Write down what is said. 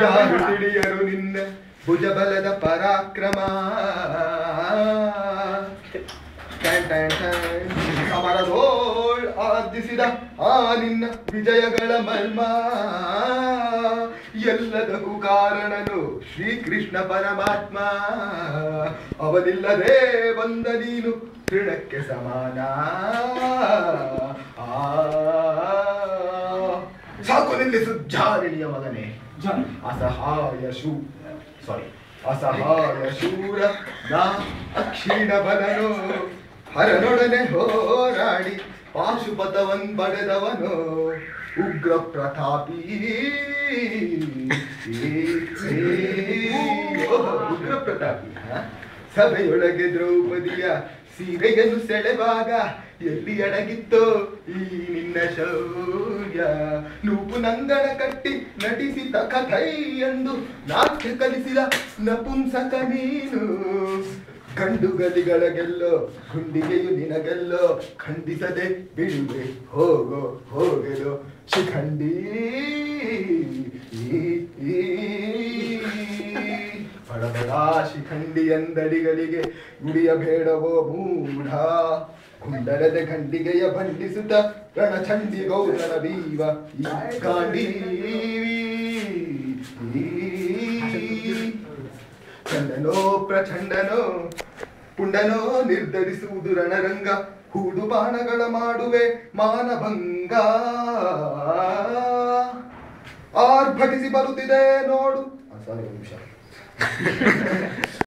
ಯಾರು ತಿಳಿಯರು ನಿನ್ನ ಭುಜಬಲದ ಪರಾಕ್ರಮ. ಸಮರದೋಳ್ ಆರ್ಜಿಸಿದ ಆ ನಿನ್ನ ವಿಜಯಗಳ ಮರ್ಮ. ಎಲ್ಲದಕ್ಕೂ ಕಾರಣನು ಶ್ರೀಕೃಷ್ಣ ಪರಮಾತ್ಮ. ಅವನಿಲ್ಲದೆ ಬಂದ ನೀನು ತೃಣಕ್ಕೆ ಸಮಾನ. ಸಾಕು ನಿಲ್ಲಿಸು ಜಾರಿಣಿಯ ಮಗನೇ. ಅಸಹಾಯ ಶೂರ ನಾ ಅಕ್ಷೀಣ ಬಲನು. ಹರನೊಡನೆ ಹೋರಾಡಿ ಪಾಶುಪತವನ್ ಬಡೆದವನು ಉಗ್ರ ಪ್ರತಾಪಿ. ಉಗ್ರ ಪ್ರತಾಪಿ. ಸಭೆಯೊಳಗೆ ದ್ರೌಪದಿಯ ಸೀರೆಯನ್ನು ಸೆಳೆವಾಗ ಎಲ್ಲಿ ಅಡಗಿತ್ತೋ ಈ ನಿನ್ನ ಶೌರ್ಯ. ನೂಪು ನಂಗಡ ಕಟ್ಟಿ ನಟಿಸಿದ ಕಥೈ ಎಂದು ನಾಟ್ಯ ಕಲಿಸಿದ ನಪುಂಸಕ ನೀನು. ಗಂಡುಗಲಿಗಳಿಗೆಲ್ಲೋ ಗುಂಡಿಗೆಯು ನಿನಗೆಲ್ಲೋ ಖಂಡಿಸದೆ ಬಿಡುವೆ ಹೋಗಲು ಶಿಖಂಡಿ. ಬಡಬಡ ಶಿಖಂಡಿ ಎಂದಡಿಗಳಿಗೆ ಗುಡಿಯಬೇಡವೋ ಮೂಢ. ಕುಂಡಲದ ಖಂಡಿಗೆಯ ಬಂಡಿಸುತ್ತ ರಣಚಂಡಿ ಗೌರನ ಬೀವ ಈ ಗಾಂಡೀವಿ. ಚಂಡನೋ ಪ್ರಚಂಡನೋ ಪುಂಡನೋ ನಿರ್ಧರಿಸುವುದು ರಣರಂಗ. ಹೂಡು ಬಾಣಗಳ ಮಾಡುವೆ ಮಾನಭಂಗ. ಆರ್ಭಟಿಸಿ ಬರುತ್ತಿದೆ ನೋಡು. ಸಾರಿ, ಒಂದು ನಿಮಿಷ.